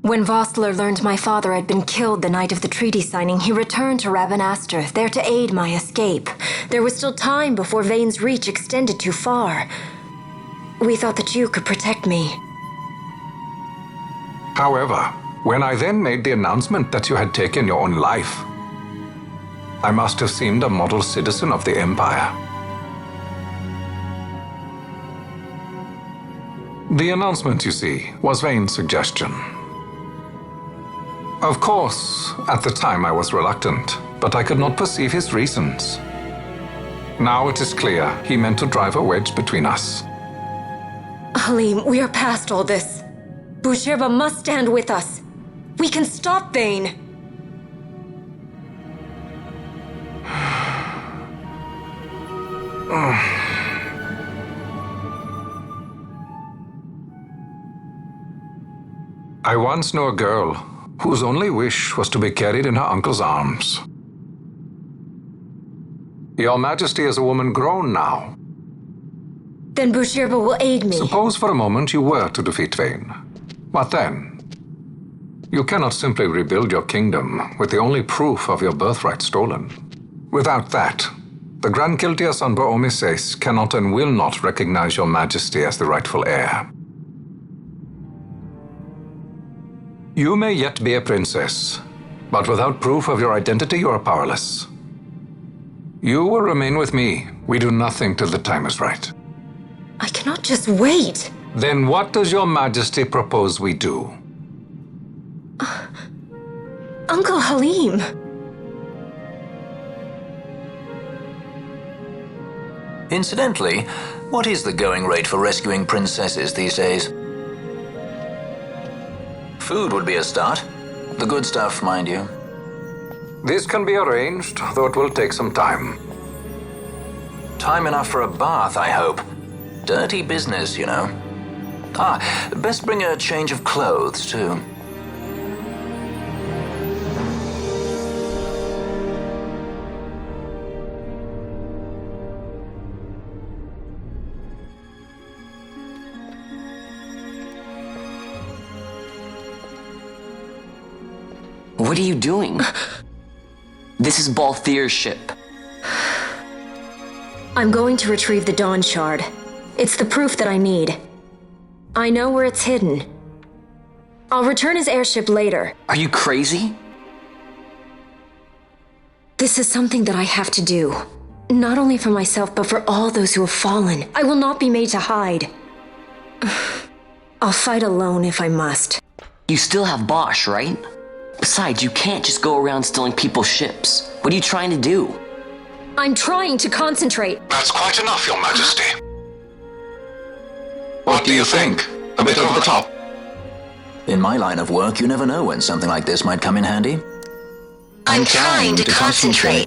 When Vossler learned my father had been killed the night of the treaty signing, he returned to Rabanastre, there to aid my escape. There was still time before Vaan's reach extended too far. We thought that you could protect me. However, when I then made the announcement that you had taken your own life, I must have seemed a model citizen of the Empire. The announcement, you see, was Vaan's suggestion. Of course, at the time I was reluctant, but I could not perceive his reasons. Now it is clear he meant to drive a wedge between us. Halim, we are past all this. Boucherba must stand with us. We can stop Vaan. I once knew a girl whose only wish was to be carried in her uncle's arms. Your Majesty is a woman grown now. Then Boucherba will aid me. Suppose for a moment you were to defeat Vaan. What then? You cannot simply rebuild your kingdom with the only proof of your birthright stolen. Without that, the Grand Kiltias on Bo-Omises cannot and will not recognize your Majesty as the rightful heir. You may yet be a princess, but without proof of your identity, you are powerless. You will remain with me. We do nothing till the time is right. I cannot just wait. Then what does your Majesty propose we do? Uncle Halim. Incidentally, what is the going rate for rescuing princesses these days? Food would be a start. The good stuff, mind you. This can be arranged, though it will take some time. Time enough for a bath, I hope. Dirty business, you know. Best bring a change of clothes, too. What are you doing? This is Balthier's ship. I'm going to retrieve the Dawn Shard. It's the proof that I need. I know where it's hidden. I'll return his airship later. Are you crazy? This is something that I have to do. Not only for myself, but for all those who have fallen. I will not be made to hide. I'll fight alone if I must. You still have Bosch, right? Besides, you can't just go around stealing people's ships. What are you trying to do? I'm trying to concentrate. That's quite enough, Your Majesty. What do you think? A bit over the top? In my line of work, you never know when something like this might come in handy. I'm trying to concentrate.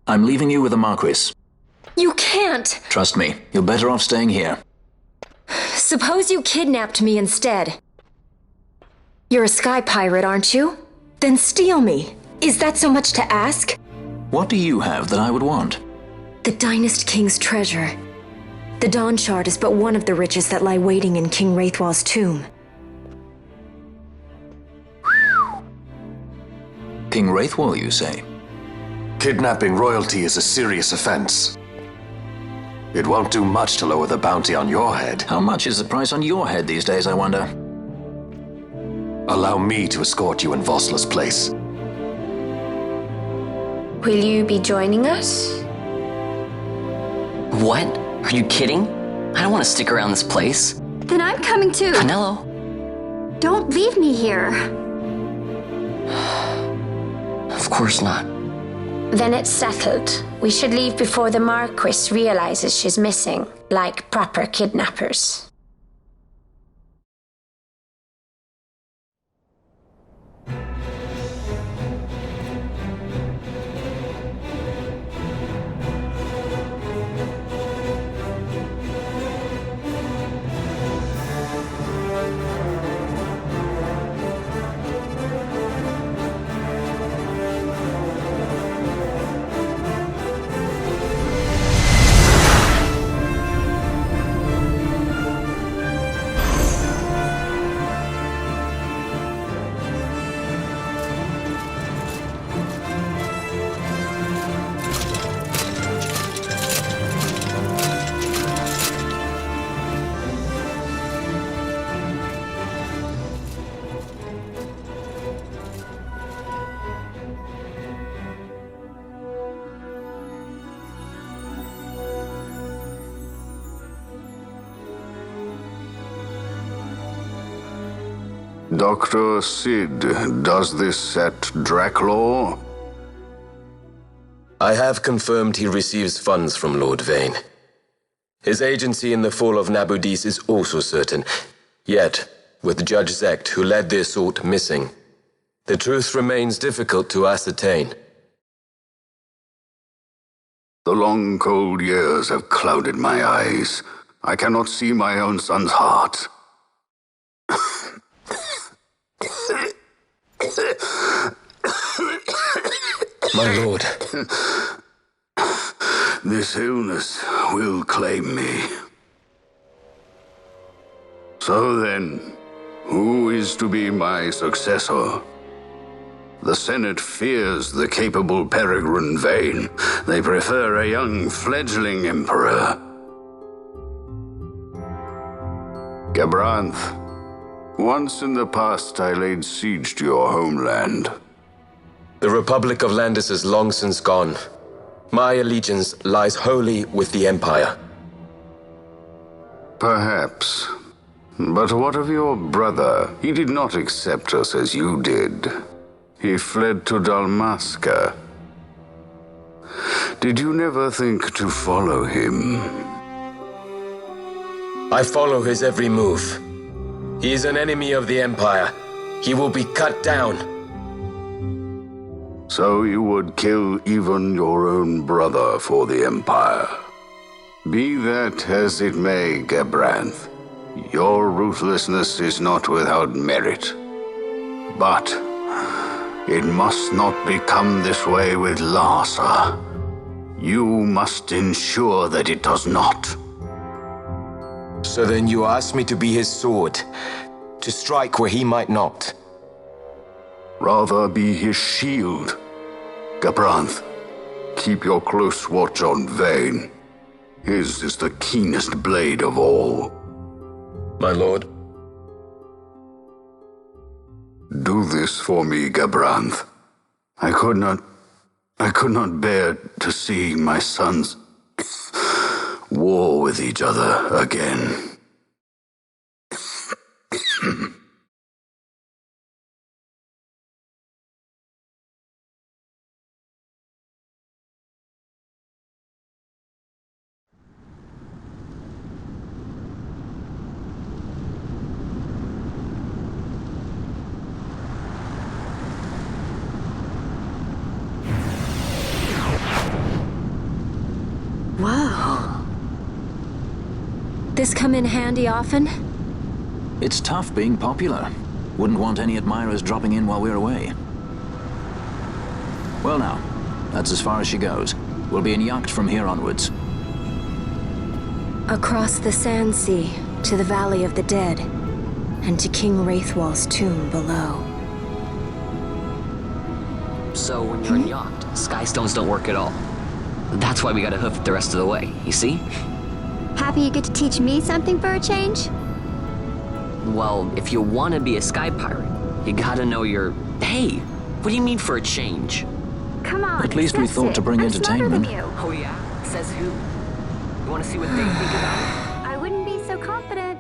I'm leaving you with the Marquis. You can't! Trust me, you're better off staying here. Suppose you kidnapped me instead. You're a sky pirate, aren't you? Then steal me. Is that so much to ask? What do you have that I would want? The Dynast King's treasure. The Dawn Shard is but one of the riches that lie waiting in King Wraithwall's tomb. King Wraithwall, you say? Kidnapping royalty is a serious offense. It won't do much to lower the bounty on your head. How much is the price on your head these days, I wonder? Allow me to escort you in Vosla's place. Will you be joining us? What? Are you kidding? I don't want to stick around this place. Then I'm coming too. Canelo? Don't leave me here. Of course not. Then it's settled. We should leave before the Marquis realizes she's missing, like proper kidnappers. Dr. Sid, does this set Draclaw? I have confirmed he receives funds from Lord Vaan. His agency in the fall of Nabudis is also certain. Yet, with Judge Zect, who led the assault, missing, the truth remains difficult to ascertain. The long, cold years have clouded my eyes. I cannot see my own son's heart. My lord. This illness will claim me. So then, who is to be my successor? The Senate fears the capable Peregrine Vaan. They prefer a young fledgling emperor. Gabranth, once in the past I laid siege to your homeland. The Republic of Landis is long since gone. My allegiance lies wholly with the Empire. Perhaps. But what of your brother? He did not accept us as you did. He fled to Dalmasca. Did you never think to follow him? I follow his every move. He is an enemy of the Empire. He will be cut down. So you would kill even your own brother for the Empire. Be that as it may, Gabranth, your ruthlessness is not without merit. But it must not become this way with Larsa. You must ensure that it does not. So then you ask me to be his sword, to strike where he might not. Rather be his shield. Gabranth, keep your close watch on Vaan. His is the keenest blade of all. My lord. Do this for me, Gabranth. I could not bear to see my sons war with each other again. Whoa. This come in handy often? It's tough being popular. Wouldn't want any admirers dropping in while we're away. Well now, that's as far as she goes. We'll be in yacht from here onwards. Across the Sandsea, to the Valley of the Dead, and to King Wraithwall's tomb below. So when you're in yacht, skystones don't work at all. That's why we gotta hoof it the rest of the way, you see? Happy you get to teach me something for a change? Well, if you want to be a sky pirate, you gotta know your... Hey, what do you mean for a change? Come on, At least we accept thought it. to bring I'm smarter entertainment. than you. Oh yeah? Says who? You want to see what they think about it? I wouldn't be so confident.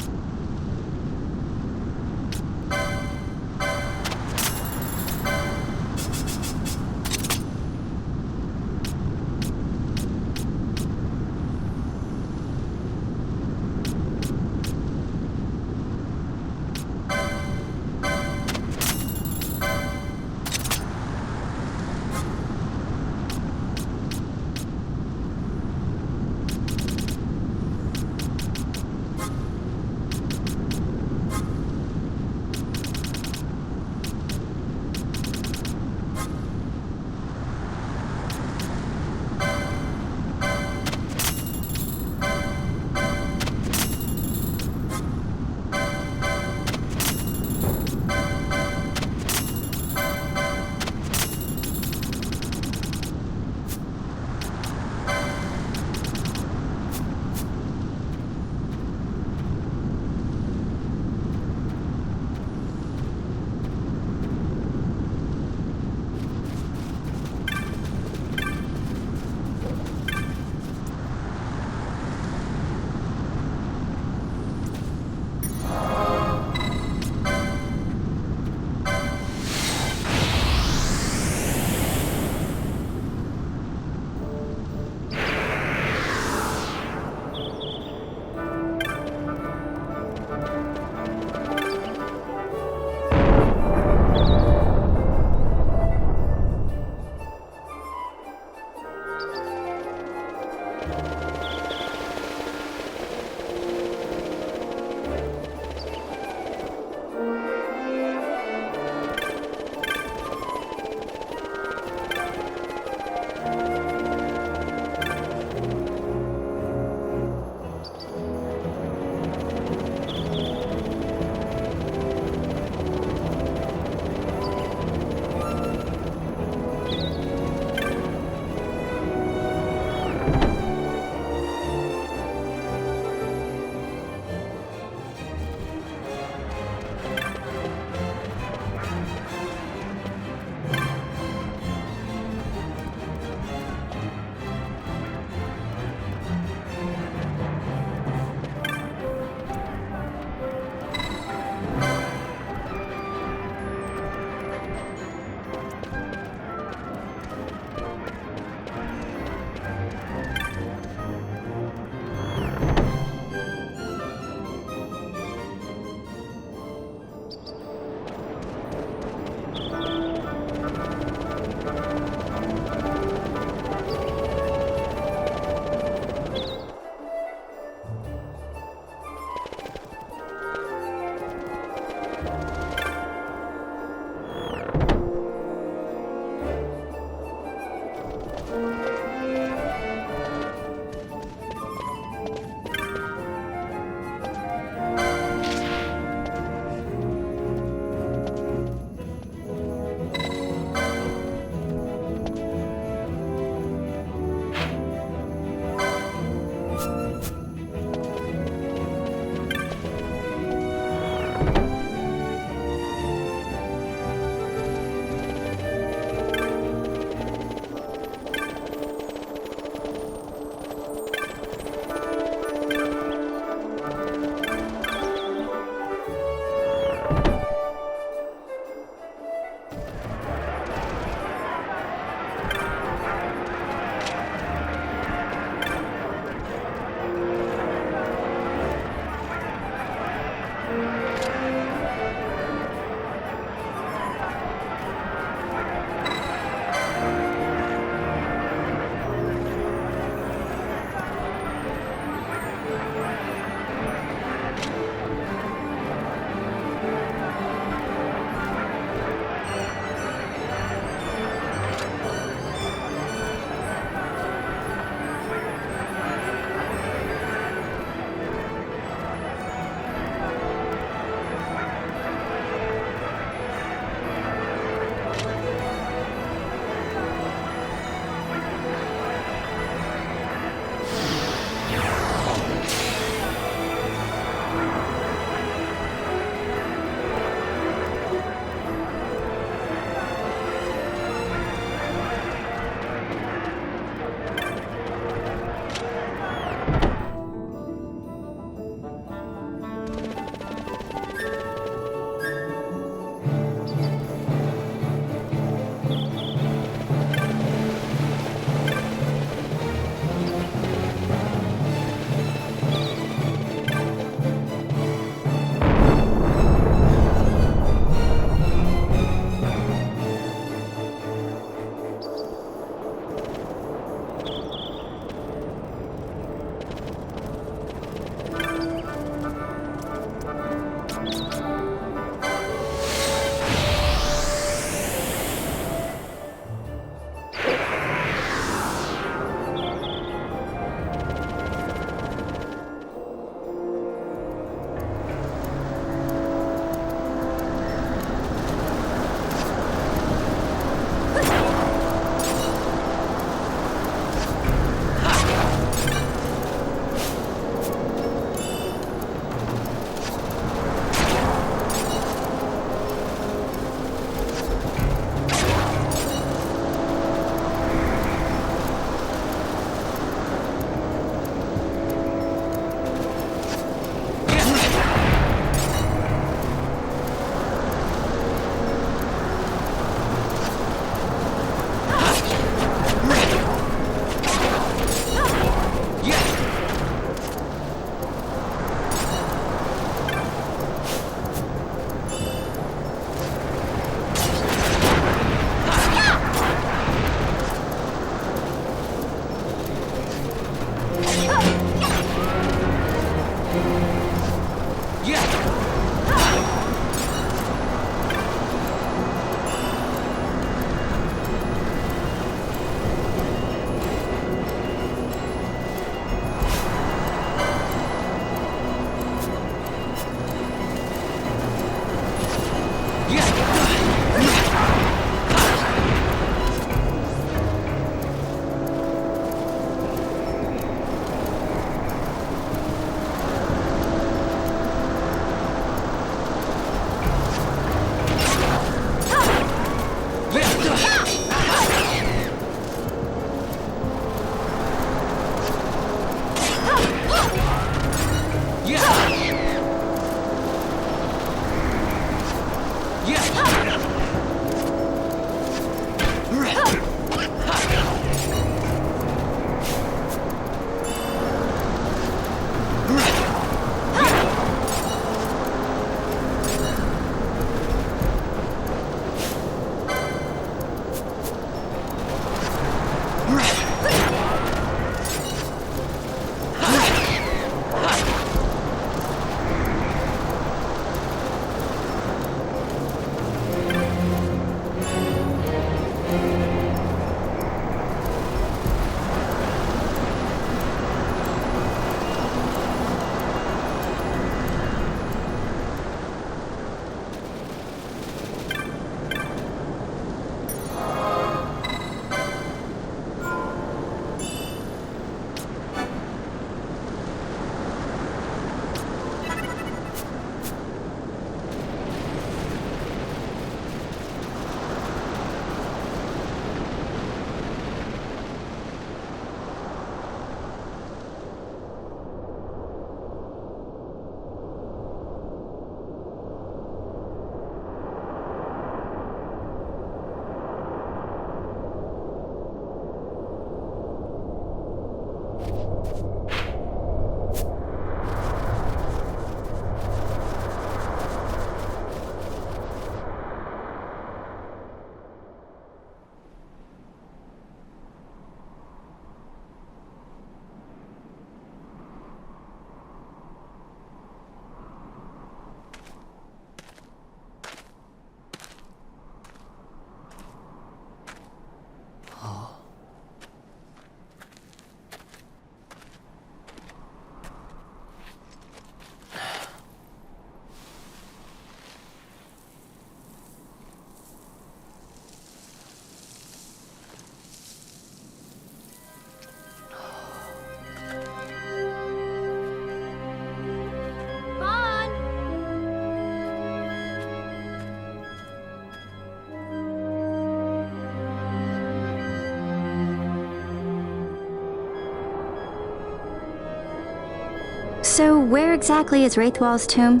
So where exactly is Wraithwall's tomb?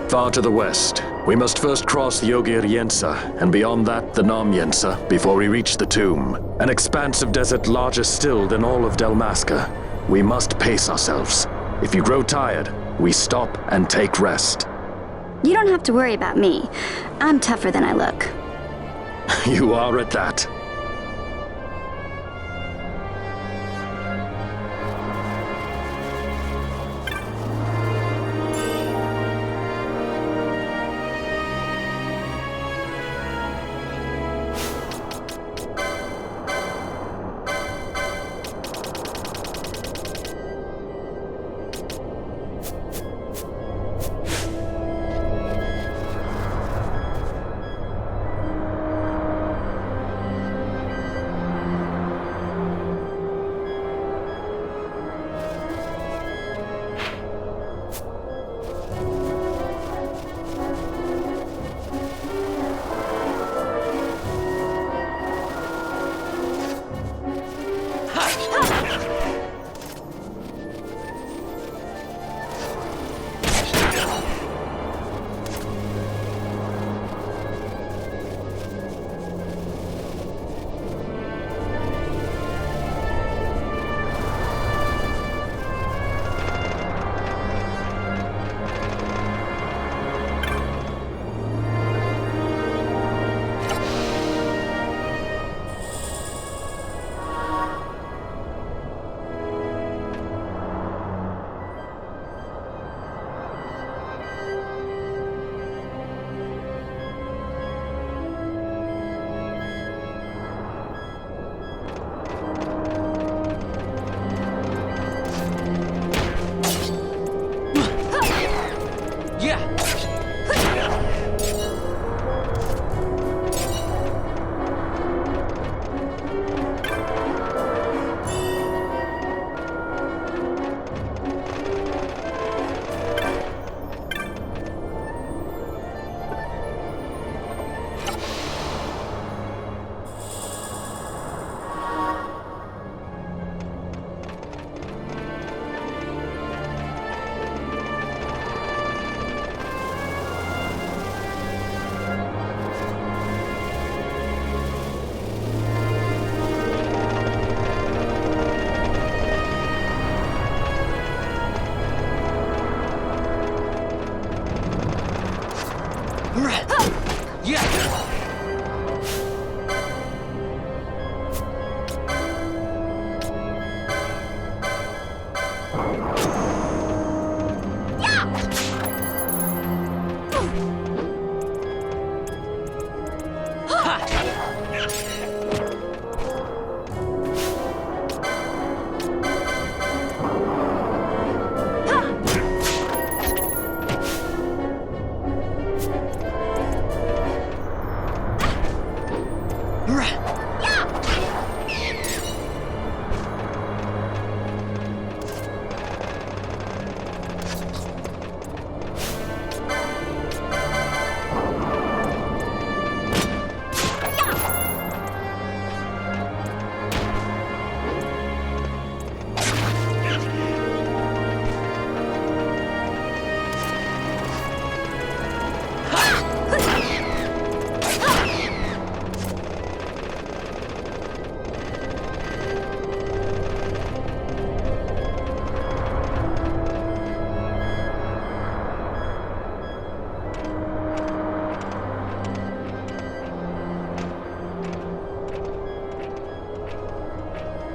Far to the west. We must first cross the Ogir-Yensa, and beyond that the Nam-Yensa, before we reach the tomb. An expanse of desert larger still than all of Dalmasca. We must pace ourselves. If you grow tired, we stop and take rest. You don't have to worry about me. I'm tougher than I look. You are at that.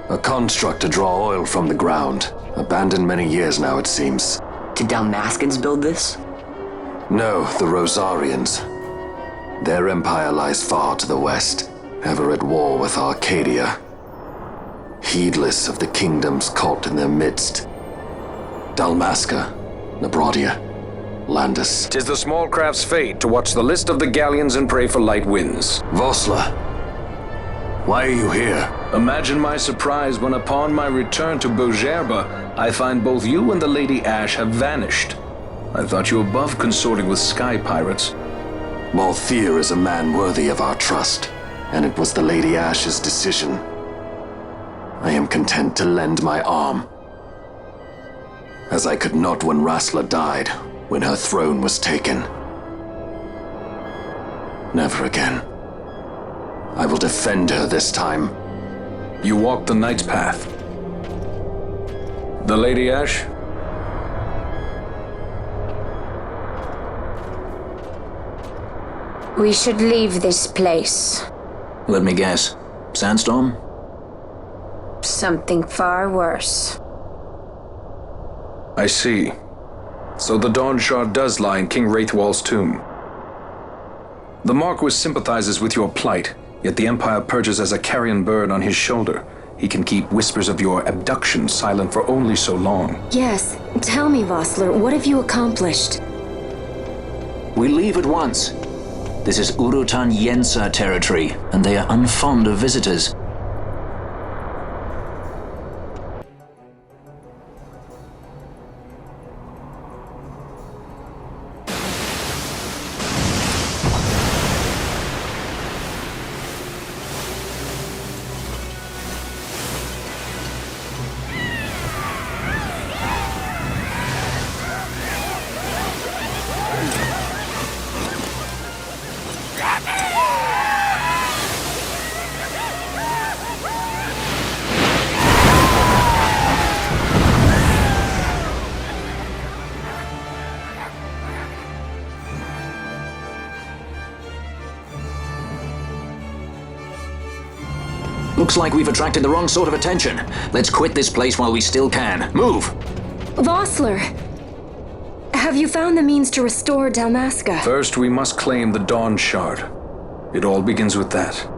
A construct to draw oil from the ground. Abandoned many years now, it seems. Did Dalmascans build this? No, the Rosarians. Their empire lies far to the west, ever at war with Arcadia. Heedless of the kingdoms caught in their midst. Dalmasca, Nabrodia, Landis. 'Tis the small craft's fate to watch the list of the galleons and pray for light winds. Vosla, why are you here? Imagine my surprise when upon my return to Bogerba, I find both you and the Lady Ash have vanished. I thought you above consorting with sky pirates. Malthir is a man worthy of our trust, and it was the Lady Ash's decision. I am content to lend my arm. As I could not when Rassler died, when her throne was taken. Never again. I will defend her this time. You walk the Knight's path. The Lady Ash? We should leave this place. Let me guess. Sandstorm? Something far worse. I see. So the Dawn Shard does lie in King Wraithwall's tomb. The Marquis sympathizes with your plight, yet the Empire perches as a carrion bird on his shoulder. He can keep whispers of your abduction silent for only so long. Yes. Tell me, Vossler, what have you accomplished? We leave at once. This is Ogir-Yensa territory, and they are unfond of visitors. Looks like we've attracted the wrong sort of attention. Let's quit this place while we still can. Move! Vossler! Have you found the means to restore Dalmasca? First, we must claim the Dawn Shard. It all begins with that.